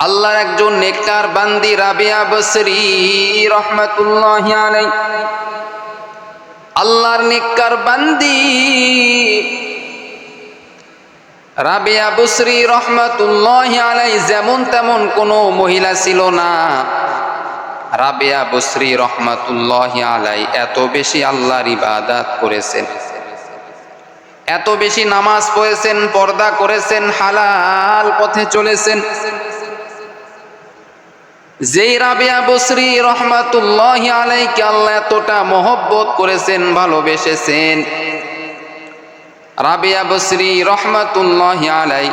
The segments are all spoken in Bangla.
আল্লাহর একজন নেককার বান্দি রাবিয়া বসরি রহমাতুল্লাহি আলাইহি, আল্লাহর নেককার বান্দি রাবিয়া বসরি রহমাতুল্লাহি আলাইহি যেমন তেমন কোনো মহিলা ছিল না। রাবিয়া বসরি রহমাতুল্লাহি আলাইহি এত বেশি আল্লাহর ইবাদত করেছেন, এত বেশি নামাজ পড়েছেন, পর্দা করেছেন, হালাল পথে চলেছেন। যেই রাবিয়া বসরি রহমাতুল্লাহি আলাইহিকে আল্লাহ এতটা মহব্বত করেছেন, ভালোবেসেছেন, রাবিয়া বসরি রহমাতুল্লাহি আলাইহি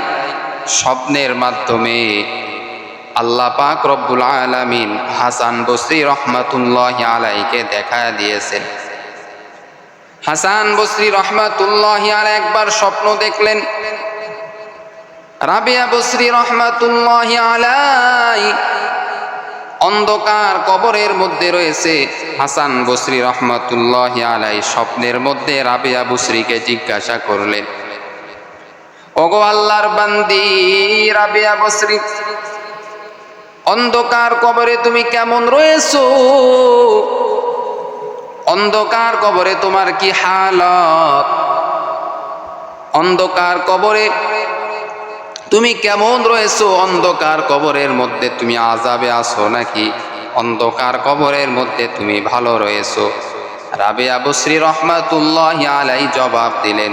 স্বপ্নের মাধ্যমে আল্লাহ পাক রব্বুল আলামিন হাসান বসরি রহমাতুল্লাহি আলাইহিকে দেখা দিয়েছেন। হাসান বসরি রহমাতুল্লাহি আলাইহি একবার স্বপ্ন দেখলেন, রাবিয়া বসরি রহমাতুল্লাহি আলাইহি অন্ধকার কবরের মধ্যে রয়েছে। হাসান বসরি রহমাতুল্লাহি আলাইহি স্বপ্নের মধ্যে রাবিয়া বসরিকে জিজ্ঞাসা করলেন, ওগো আল্লাহর বান্দি রাবিয়া বসরি, অন্ধকার কবরে তুমি কেমন রয়েছো? অন্ধকার কবরে তোমার কি হালত? অন্ধকার কবরে তুমি কেমন রয়েছো? অন্ধকার কবরের মধ্যে তুমি আযাবে আছো নাকি অন্ধকার কবরের মধ্যে তুমি ভালো রয়েছো? রাবিয়া বসরি রহমাতুল্লাহি আলাইহি জবাব দিলেন,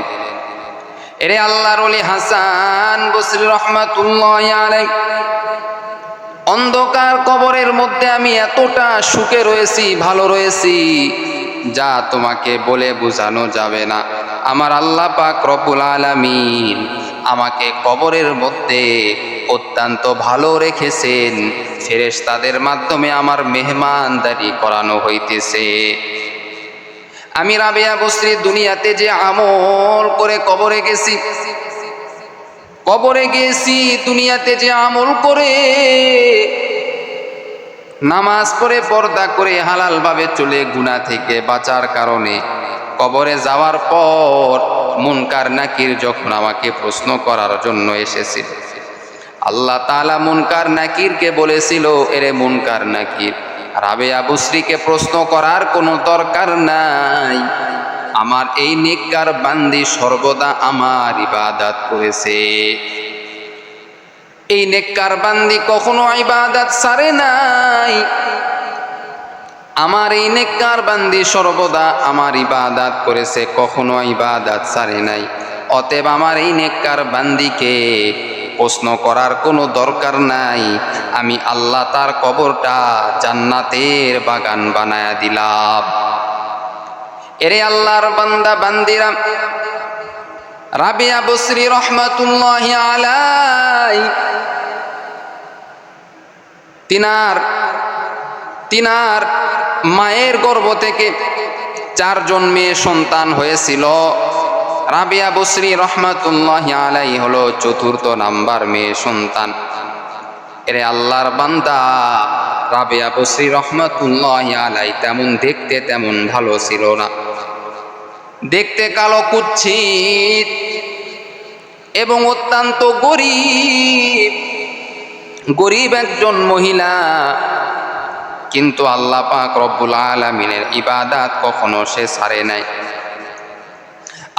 এরে আল্লাহর ওলি হাসান বসরি রহমাতুল্লাহি আলাইহি, অন্ধকার কবরের মধ্যে আমি এতটা সুখে রয়েছি, ভালো রয়েছি, যা তোমাকে বলে বোঝানো যাবে না। আমার আল্লাহ পাক রব্বুল আলামিন আমাকে কবরের মধ্যে অত্যন্ত ভালো রেখেছেন, ফেরেশতাদের মাধ্যমে আমার মেহমানদারি করানো হইতেছে। আমি রাবিয়া বসরি দুনিয়াতে যে আমল করে কবরে গেছি, কবরে গেছি দুনিয়াতে যে আমল করে, নামাজ পড়ে পর্দা করে হালাল ভাবে চলে গুনাহ থেকে বাঁচার কারণে কবরে যাওয়ার পর মুনকার নাকির যখন আমাকে প্রশ্ন করার জন্য এসেছিল, আল্লাহ তাআলা মুনকার নাকিরকে বলেছিল, এরে মুনকার নাকির, রাবিয়া বসরিকে প্রশ্ন করার কোনো দরকার নাই, আমার এই নেককার বান্দি সর্বদা আমার ইবাদত করেছে। এই নেককার বান্দি কখনো ইবাদত ছাড়ে নাই, আমার এই নেককার বান্দি সর্বদা আমার ইবাদত করেছে, কখনো ইবাদত ছাড়ে নাই। অতএব আমার এই নেককার বান্দিকে প্রশ্ন করার কোনো দরকার নাই, আমি আল্লাহ তার কবরটা জান্নাতের বাগান বানায়া দিলাম। এরে আল্লাহর বান্দা বান্দিরা, রাবিয়া বসরি রহমাতুল্লাহি আলাইহি তিনার মায়ের গর্ভ থেকে 4 জন মেয়ে সন্তান হয়েছিল। রাবিয়া বসরি রহমাতুল্লাহি আলাইহি হলো 4র্থ নাম্বার মেয়ে সন্তান। এরে আল্লাহর বান্দা, রাবিয়া বসরি রহমাতুল্লাহি আলাইহি তেমন দেখতে তেমন ভালো ছিল না, দেখতে কালো কুৎসিত এবং অত্যন্ত গরিব একজন মহিলা। কিন্তু আল্লাহ পাক রব্বুল আলামিনের ইবাদত কখনো সে ছাড়ে নাই,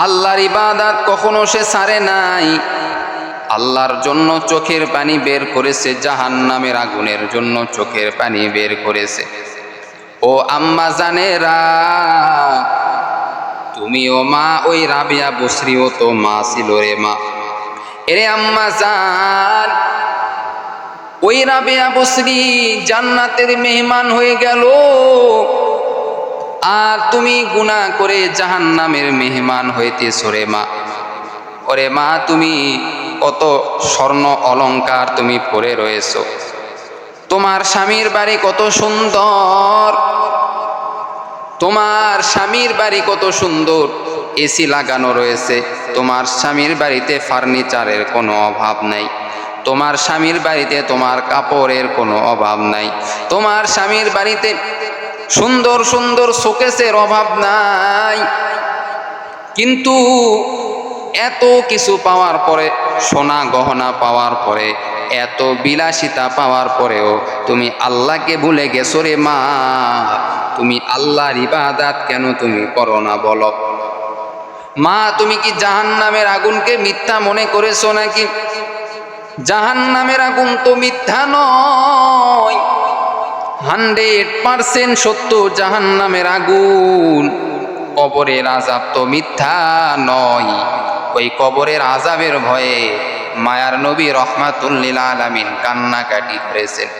আল্লাহর ইবাদত কখনো সে ছাড়ে নাই। আল্লাহর জন্য চোখের পানি বের করেছে, জাহান্নামের আগুনের জন্য চোখের পানি বের করেছে। ও আম্মা জানেরা, তুমিও মা, ওই রাবিয়া বসরিও তো মা ছিল রে মা। এরে আম্মা জান, ওই রাবিয়া বসরি জান্নাতের মেহমান হয়ে গেল, আর তুমি গুনাহ করে জাহান্নামের মেহমান হইতেছো রে মা। ওরে মা, তুমি কত স্বর্ণ অলংকার তুমি পরে রয়েছো, তোমার স্বামীর বাড়ি কত সুন্দর, তোমার স্বামীর বাড়ি কত সুন্দর, এসি লাগানো রয়েছে, তোমার স্বামীর বাড়িতে ফার্নিচারের কোনো অভাব নাই, তোমার স্বামীর বাড়িতে তোমার কাপড়ের কোনো অভাব নাই, তোমার স্বামীর বাড়িতে সুন্দর সুন্দর শোকেসের অভাব নাই। কিন্তু এত কিছু পাওয়ার পরে, সোনা গহনা পাওয়ার পরে, এত বিলাসিতা পাওয়ার পরেও তুমি আল্লাহকে ভুলে গেছো রে মা। তুমি আল্লাহর ইবাদত কেন তুমি করো না বলো? মা, তুমি কি জাহান্নামের আগুনকে মিথ্যা মনে করেছো নাকি? জাহান্নামের আগুন তো মিথ্যা নয়, 100% সত্য জাহান্নামের আগুন। কবরের আযাব তো মিথ্যা নয়। ওই কবরের আযাবের ভয়ে মায়ার নবী রহমাতুল লিল আলামিন কান্নাকাটি করেছেন।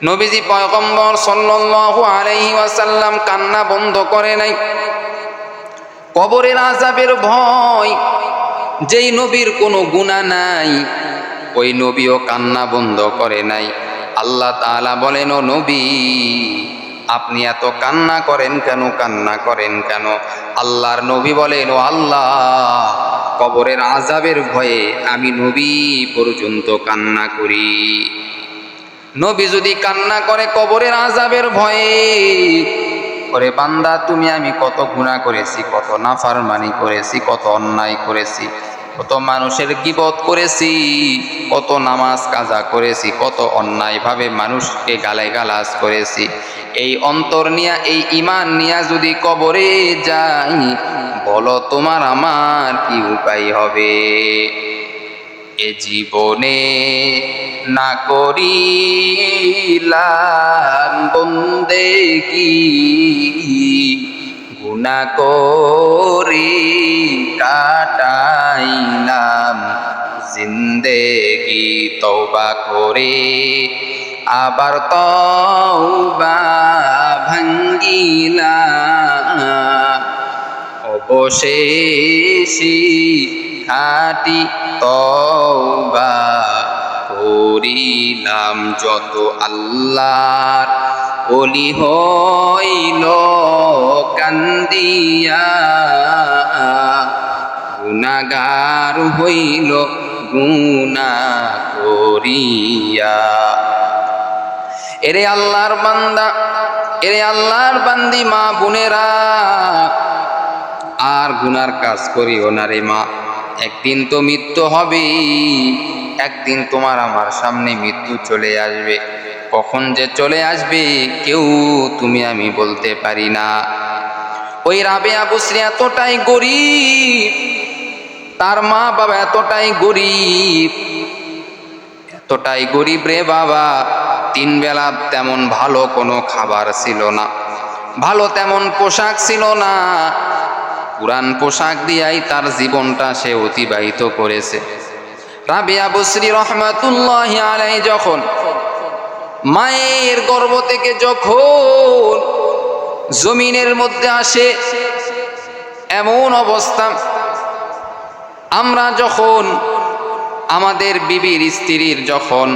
নবীজি পয়গম্বর সাল্লাল্লাহু আলাইহি ওয়াসাল্লাম কান্না বন্ধ করে নাই। কবরের আযাবের ভয়, যেই নবীর কোনো গুনাহ নাই ওই নবীও কান্না বন্ধ করে নাই। আল্লাহ তাআলা বলেন, ও নবী, আপনি এত কান্না করেন কেন? কান্না করেন কেন? আল্লাহর নবী বলেন, ও আল্লাহ, কবরের আযাবের ভয়ে আমি নবী পর্যন্ত কান্না করি। নবী যদি কান্না করে কবরের আযাবের ভয়ে, ওরে বান্দা, তুমি আমি কত গুনাহ করেছি, কত নাফরমানি করেছি, কত অন্যায় করেছি, কত মানুষের গীবত করেছি, কত নামাজ কাজা করেছি, কত অন্যায়ভাবে মানুষকে গালাগালাজ করেছি। এই অন্তর নিয়া, এই ঈমান নিয়া যদি কবরে যাই, বলো তোমার আমার কি উপায় হবে? এ জীবনে না করিলাম বন্দেগি, গুনাহ করে কাটাইলাম জিন্দেগি। তওবা করে আবার তওবা ভাঙ্গিলাম, অবশেষে খাঁটি তওবা করিলাম। যত আল্লাহর ওলি হইল কান্দিয়া, গুনাহগার হইল গুনাহ করিয়া। এরে আল্লাহর বান্দা, এরে আল্লাহর বান্দি মা বোনেরা, আর গুনার কাজ করিও না রে মা। একদিন তো মৃত্যু হবে, একদিন তোমার আমার সামনে মৃত্যু চলে আসবে। কখন যে চলে আসবে কেউ তুমি আমি বলতে পারি না। ওই রাবেয়া বসরি এতটাই গরিব, তার মা বাবা এতটাই গরিব, এতটাই গরিব রে বাবা, 3 বেলা তেমন ভালো কোনো খাবার ছিল না, ভালো তেমন পোশাক ছিল না। পুরান পোশাক দিয়াই তার জীবনটা সে অতিবাহিত করেছে। রাবেয়া বসরি রহমাতুল্লাহি আলাইহি যখন মায়ের গর্ভ থেকে যখন জমিনের মধ্যে আসে, এমন অবস্থা, আমরা যখন আমাদের বিবির স্ত্রীর যখন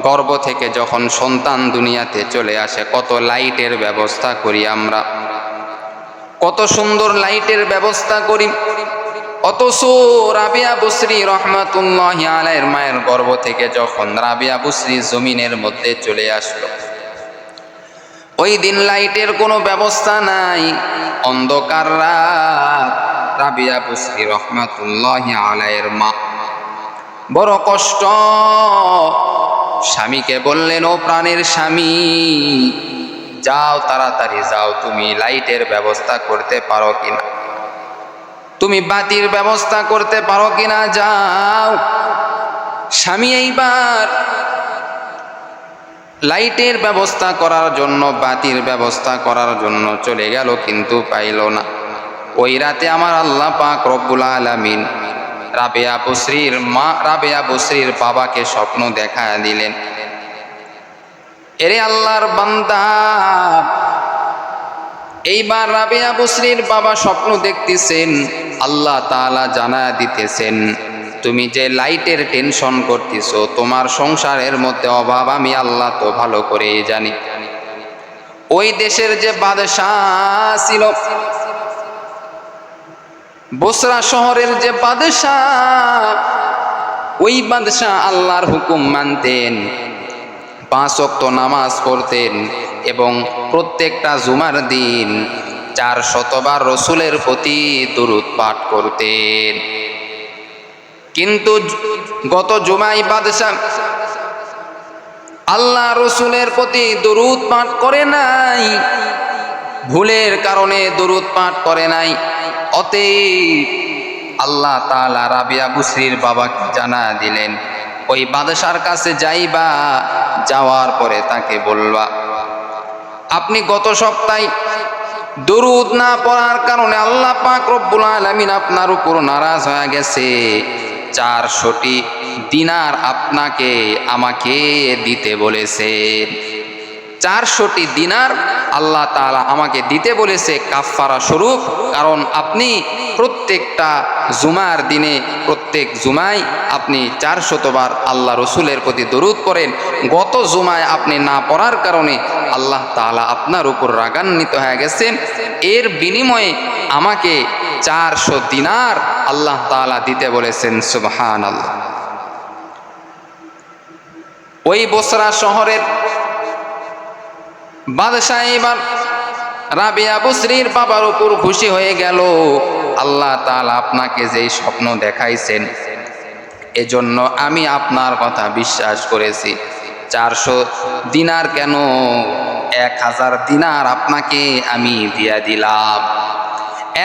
গর্ভ থেকে যখন সন্তান দুনিয়াতে চলে আসে, কত লাইটের ব্যবস্থা করি আমরা, কত সুন্দর লাইটের ব্যবস্থা করি। অথচ রাবেয়া বসরি রহমাতুল্লাহি আলাইহির মায়ের গর্ভ থেকে যখন রাবেয়া বসরি জমিনের মধ্যে চলে আসলো, ওই দিন লাইটের কোনো ব্যবস্থা নাই, অন্ধকার রাত। রাবেয়া বসরি রহমাতুল্লাহি আলাইহির মা বড় কষ্ট, স্বামীকে বললেন, ও প্রাণের স্বামী, যাও তাড়াতাড়ি যাও, তুমি লাইটের ব্যবস্থা করতে পারো কিনা, তুমি বাতির ব্যবস্থা করতে পারো কিনা, যাও। স্বামী এইবার লাইটের ব্যবস্থা করার জন্য, বাতির ব্যবস্থা করার জন্য চলে গেল, কিন্তু পাইল না। ওই রাতে আমার আল্লাহ পাক রব্বুল আলামিন রাবেয়া বসরির মা, রাবেয়া বসরির বাবাকে স্বপ্ন দেখা দিলেন। এরে আল্লাহর বান্দা, এইবার রাবেয়া বসরির বাবা স্বপ্ন দেখতেছেন, আল্লাহ তাআলা জানায়া দিতেছেন, তুমি যে লাইটের টেনশন করতেছো, তোমার সংসারের মধ্যে অভাব আমি আল্লাহ তো ভালো করেই জানি। ওই দেশের যে বাদশাহ ছিল, বসরা শহরের যে বাদশাহ, ওই বাদশাহ আল্লাহর হুকুম মানতেন, 5 ওয়াক্ত নামাজ পড়তেন এবং প্রত্যেকটা জুমার দিন 400 বার রসুলের প্রতি দুরূদ পাঠ করতেন। কিন্তু গত জুমায় বাদশা আল্লাহ রসুলের প্রতি দরুদ পাঠ করে নাই, ভুলের কারণে দরুদ পাঠ করে নাই। অতএব আল্লাহ তাআলা রাবিয়া বুসরির বাবাকে জানা দিলেন, ওই বাদশার কাছে যাইবা, যাওয়ার পরে তাকে বলবা আপনি গত সপ্তাহে দরুদ না পড়ার কারণে আল্লাহ পাক রব্বুল আলামিন আপনার উপর নারাজ হয়ে গেছে। 400টি দিনার আপনাকে আমাকে দিতে বলেছেন। 400টি দিনার আল্লাহ তাআলা আমাকে দিতে বলেছে কাফারা স্বরূপ। কারণ আপনি প্রত্যেকটা জুমার দিনে প্রত্যেক জুমায় আপনি 400 বার আল্লাহ রসুলের প্রতি দরুদ পড়েন। গত জুমায় আপনি না পড়ার কারণে আল্লাহ তাআলা আপনার উপর রাগান্বিত হয়ে গেছেন। এর বিনিময়ে আমাকে 400 দিনার আল্লাহ তাআলা দিতে বলেছেন। সুবহানাল্লাহ। ওই বসরা শহরের বাদশাহ এবার রাবিয়া বুসরির বাবার উপর খুশি হয়ে গেল। আল্লাহ তাআলা আপনাকে যেই স্বপ্ন দেখাইছেন, এজন্য আমি আপনার কথা বিশ্বাস করেছি। 400 দিনার কেন, 1000 দিনার আপনাকে আমি দিয়া দিলাম।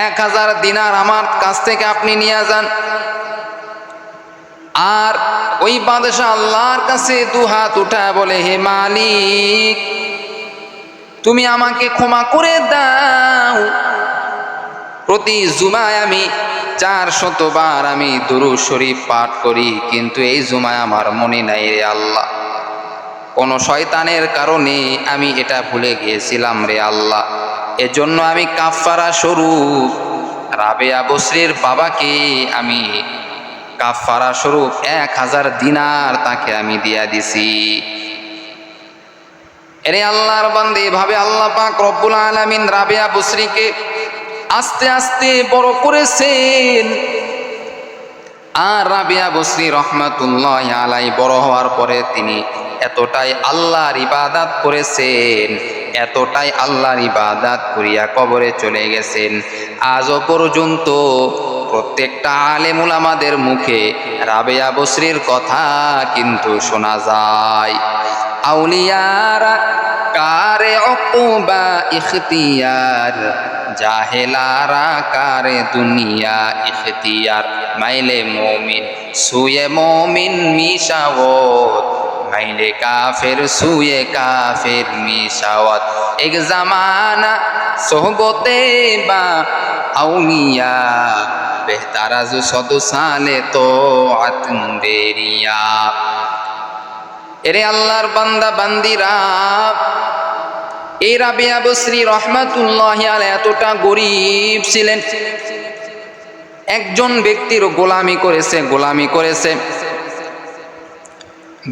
1000 দিনার আমার কাছ থেকে আপনি নিয়ে যান। আর ওই বাদশাহ আল্লাহর কাছে দুহাত উঠা বলে, হে মালিক, তুমি আমাকে ক্ষমা করে দাও। প্রতি জুমায় আমি 400 বার আমি দুরূদ শরীফ পাঠ করি, কিন্তু এই জুমায় আমার মনে নাই রে আল্লাহ। কোন শয়তানের কারণে আমি এটা ভুলে গিয়েছিলাম রে আল্লাহ। এজন্য আমি কাফারা স্বরূপ রাবিয়া বুসরির বাবাকে আমি কাফারা স্বরূপ 1000 দিনার তাকে আমি দিয়া দিছি। এরে আল্লাহর বান্দা, এভাবে আল্লাহ পাক রব্বুল আলামিন রাবিয়া বুসরিকে আস্তে আস্তে বড় করেছেন। আর রাবিয়া বুসরি রহমাতুল্লাহি আলাইহি বড় হওয়ার পরে তিনি এতটাই আল্লাহর ইবাদত করেছেন, এতটাই আল্লাহর ইবাদত করিয়া কবরে চলে গেছেন। আজও পর্যন্ত প্রত্যেকটা আলেম উলামাদের মুখে রাবিয়া বুসরির কথা কিন্তু শোনা যায়। আউলিয়ারা কারে উকুবা ইখতিয়ার, জাহেলারা কারে দুনিয়া ইখতিয়ার। মাইলে মুমিন সুয়ে মুমিন মিশাওয়াত, মাইলে কাফের সুয়ে কাফের মিশাওয়াত। এক জামানা সোহবতে বা আউলিয়া, বেহতারা জো সদু সালে তো আতমদেরিয়া। এরে আল্লাহর বান্দা বান্দিরা, এই রাবিয়া বুসরি রহমাতুল্লাহি আলাইহি এতটা গরীব ছিলেন। একজন ব্যক্তির গোলামি করেছে,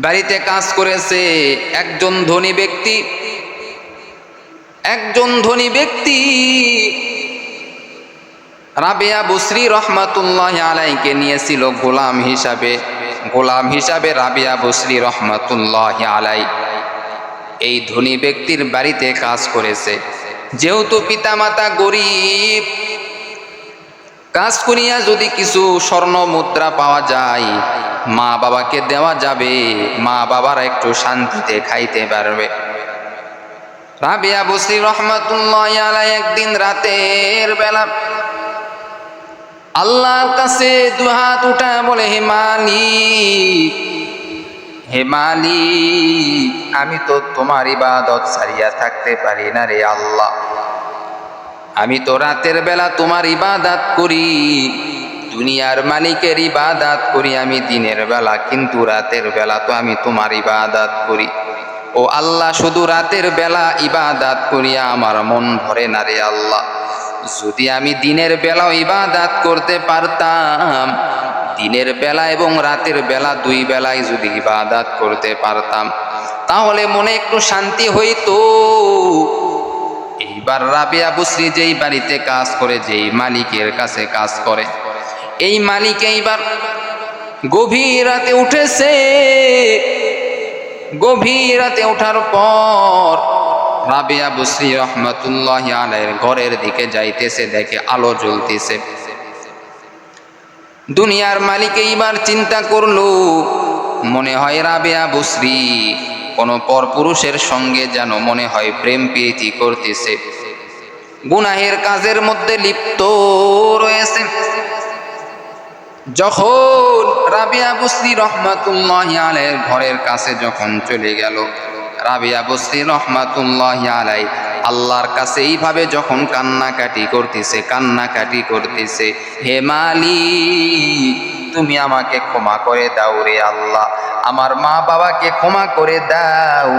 বাড়িতে কাজ করেছে। একজন ধনী ব্যক্তি রাবিয়া বুসরি রহমাতুল্লাহি আলাইহিকে নিয়েছিল গোলাম হিসাবে রাবিয়া বুসরি রহমাতুল্লাহি আলাইহি এই ধনী ব্যক্তির বাড়িতে কাজ করেছে। যেহেতু পিতামাতা গরিব, কাজ করিয়া যদি কিছু স্বর্ণ মুদ্রা পাওয়া যায় মা বাবাকে দেওয়া যাবে, মা বাবারা একটু শান্তিতে খাইতে পারবে। রাবিয়া বুসরি রহমাতুল্লাহি আলাইহি একদিন রাতের বেলা আল্লাহর কাছে দুহাত উঠা বলে, হে মালিক, আমি তো তোমার ইবাদত ছাড়িয়া থাকতে পারি না রে আল্লাহ। আমি তো রাতের বেলা তোমার ইবাদত করি, দুনিয়ার মালিকের ইবাদত করি আমি দিনের বেলা, কিন্তু রাতের বেলা তো আমি তোমার ইবাদত করি। ও আল্লাহ, শুধু রাতের বেলা ইবাদত করিয়া আমার মন ভরে না রে আল্লাহ। যদি আমি দিনের বেলাও ইবাদত করতে পারতাম, দিনের বেলা এবং রাতের বেলা দুই বেলায় যদি ইবাদত করতে পারতাম, তাহলে মনে একটু শান্তি হইতো। এইবার রাবিয়া বুসরি যেই বাড়িতে কাজ করে, যেই মালিকের কাছে কাজ করে, এই মালিক এইবার গভীর রাতে উঠেছে। গভীর রাতে ওঠার পর রাবিয়া বুসরি রহমাতুল্লাহি আলাইহির ঘরের দিকে যাইতেছে, দেখে আলো জ্বলতেছে। দুনিয়ার মালিক এইবার চিন্তা করলো, মনে হয় রাবেয়া বসরি কোনো পরপুরুষের সঙ্গে যেন মনে হয় প্রেম প্রীতি করতেছে, গুনাহের কাজের মধ্যে লিপ্ত রয়েছে। যখন রাবেয়া বসরি রহমাতুল্লাহি আলাইহির ঘরের কাছে যখন চলে গেল, রাবেয়া বসরি রহমাতুল্লাহি আলাইহি আল্লাহর কাছে এইভাবে যখন কান্নাকাটি করতেছে, হে মালিক তুমি আমাকে ক্ষমা করে দাও রে আল্লাহ, আমার মা বাবাকে ক্ষমা করে দাও,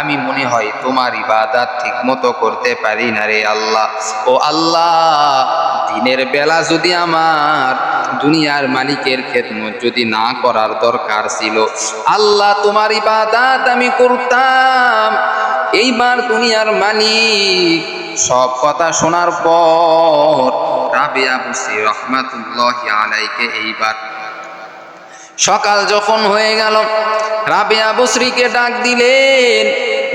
আমি মনে হয় তোমার ইবাদত ঠিক মতো করতে পারি না রে আল্লাহ। ও আল্লাহ, দিনের বেলা যদি আমার দুনিয়ার মালিকের খেদমত যদি না করার দরকার ছিল, আল্লাহ তোমার ইবাদত আমি করতাম। এইবার দুনিয়ার মালিক সব কথা শোনার পর রাবেয়া বসরি রহমাতুল্লাহি আলাইহিকে এইবার সকাল যখন হয়ে গেল, রাবেয়া বসরিকে ডাক দিলেন,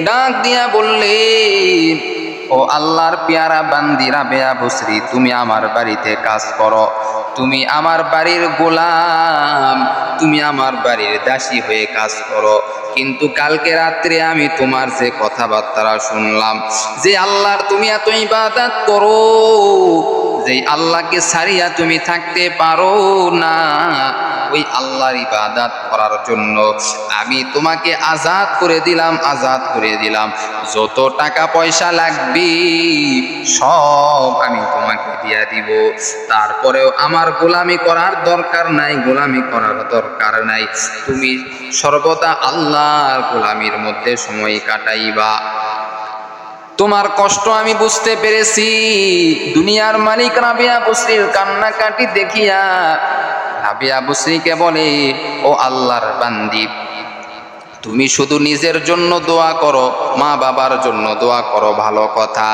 ডাক দিয়া বললেন, ও আল্লাহর পেয়ারা বান্দি রাবেয়া বসরি, তুমি আমার বাড়িতে কাজ করো, তুমি আমার বাড়ির গোলাম, তুমি আমার বাড়ির দাসী হয়ে কাজ করো। কিন্তু কালকে রাত্রে আমি তোমার যে কথাবার্তা শুনলাম, যে আল্লাহর তুমি এত ইবাদত করো, যে আল্লাহকে ছাড়িয়া তুমি থাকতে পারো না, ওই আল্লাহর ইবাদত করার জন্য আমি তোমাকে আজাদ করে দিলাম, যত টাকা পয়সা লাগবে সব আমি তোমাকে দিয়া দিব, তারপরেও আমার গোলামি করার দরকার নাই, তুমি সর্বদা আল্লাহর গোলামির মধ্যে সময় কাটাইবা। তোমার কষ্ট আমি বুঝতে পেরেছি। দুনিয়ার মালিক রাবেয়া বসরির কান্নাকাটি দেখিয়া রাবেয়া বসরিকে বলে, ও আল্লাহর বান্দি, তুমি শুধু নিজের জন্য দোয়া করো, মা বাবার জন্য দোয়া করো, ভালো কথা,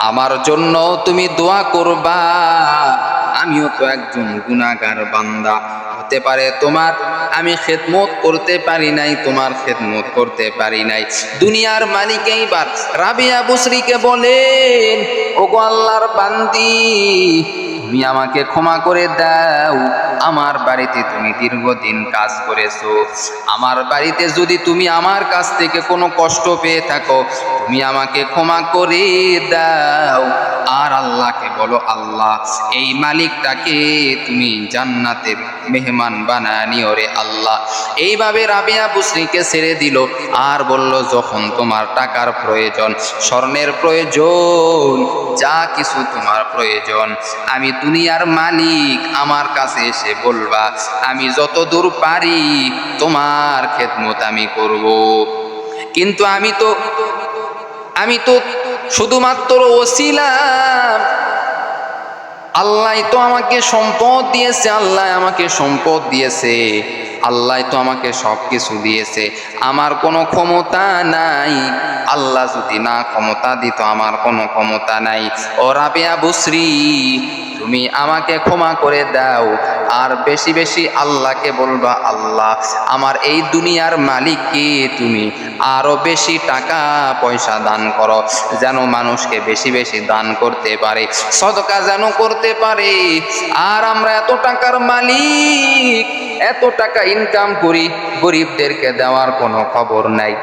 আমার জন্য তুমি দোয়া করবা। আমিও তো একজন গুনাহগার বান্দা, হতে পারে তোমার আমি খেদমত করতে পারি নাই। দুনিয়ার মালিক এইবার রাবেয়া বসরিকে বলেন, ওগো আল্লাহর বান্দি, তুমি আমাকে ক্ষমা করে দাও, আমার বাড়িতে তুমি দীর্ঘদিন কাজ করেছো, আমার বাড়িতে যদি তুমি আমার কাছ থেকে কোনো কষ্ট পেয়ে থাকো, তুমি আমাকে ক্ষমা করে দাও। আর আল্লাহকে বলো, আল্লাহ এই মালিকটাকে তুমি জান্নাতের মেহমান বানানিও রে আল্লাহ। এইভাবে রাবেয়া বসরিকে ছেড়ে দিল আর বলল, যখন তোমার টাকার প্রয়োজন, স্বর্ণের প্রয়োজন, যা কিছু তোমার প্রয়োজন, আমি দুনিয়ার মালিক, আমার কাছে এসে বলবা, আমি যত দূর পারি তোমার খেদমত আমি করব। কিন্তু আমি তো শুধুমাত্র ওসিলা, আল্লাহ তো আমাকে সম্পদ দিয়েছে, আল্লাহ তো আমাকে সব কিছু দিয়েছে, আমার কোনো ক্ষমতা নাই। আল্লাহ যদি না ক্ষমতা দিত, আমার কোনো ক্ষমতা নাই। ও রাবেয়া বসরি, তুমি আমাকে ক্ষমা করে দাও। আর বেশি বেশি আল্লাহকে বলবা, আল্লাহ আমার এই দুনিয়ার মালিককে তুমি আরো বেশি টাকা পয়সা দান করো, যেন মানুষকে বেশি বেশি দান করতে পারে, সদকা যেন করতে পারে। আর আমরা এত টাকার মালিক, এত টাকা ইনকাম করি, গরিবদেরকে দেওয়ার কোনো খবর নাই।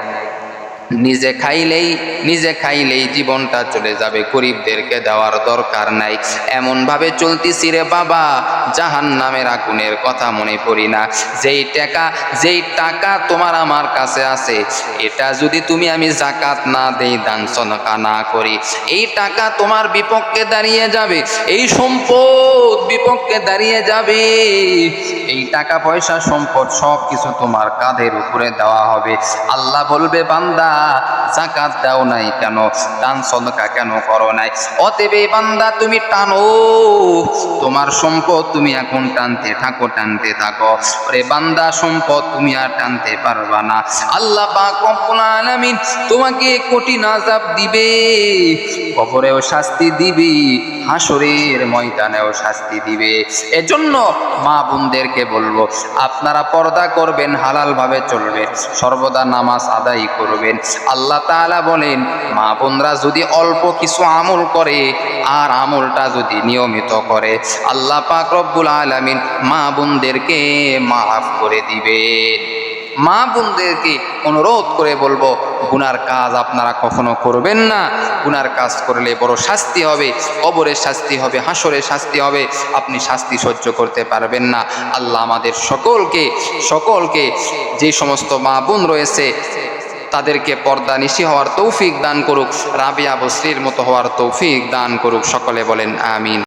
নিজে খাইলেই জীবনটা চলে যাবে, গরিবদেরকে দেওয়ার দরকার নাই। এমন ভাবে চলতেছি রে বাবা, জাহান্নামের আগুনের কথা মনে পড়ি না। যেই টাকা তোমার আমার কাছে আছে, এটা যদি আমি যাকাত না দেই, দান সদকা না করি, এই টাকা তোমার বিপক্ষে দাঁড়িয়ে যাবে, এই সম্পদ বিপক্ষে দাঁড়িয়ে যাবে। এই টাকা পয়সা সম্পদ সব কিছু তোমার কাঁধের উপরে দেওয়া হবে। আল্লাহ বলবে, বান্দা যাকাত দাও নাই কেন, দান সদকা কেন করো নাই? অতএব বান্দা তুমি টানো, তোমার সম্পদ তুমি এখন টানতে থাকো। রে বান্দা, সম্পদ তুমি আর টানতে পারবা না। আল্লাহ পাক রব্বুল আলামিন তোমাকে কঠিন আযাব দিবে, কবরেও শাস্তি দিবে, হাসরের ময়দানেও শাস্তি দিবে। এজন্য মা বোনদেরকে বলবো, আপনারা পর্দা করবেন, হালাল ভাবে চলবেন, সর্বদা নামাজ আদায় করবেন, আল্লাহ আল্লাহ তাআলা বলেন, মা বোনরা যদি অল্প কিছু আমল করে আর আমলটা যদি নিয়মিত করে, আল্লাহ পাক রব্বুল আলামিন মা বোনদেরকে মাফ করে দিবেন। মা বোনদেরকে অনুরোধ করে বলবো, গুনার কাজ আপনারা কখনো করবেন না। গুনার কাজ করলে বড় শাস্তি হবে, কবরের শাস্তি হবে, হাসরের শাস্তি হবে, আপনি শাস্তি সহ্য করতে পারবেন না। আল্লাহ আমাদের সকলকে যে সমস্ত মা বোন রয়েছে তাদেরকে পর্দা নিশি হওয়ার তৌফিক দান করুক, রাবিয়া বসরির মতো হওয়ার তৌফিক দান করুক। সকলে বলেন আমিন।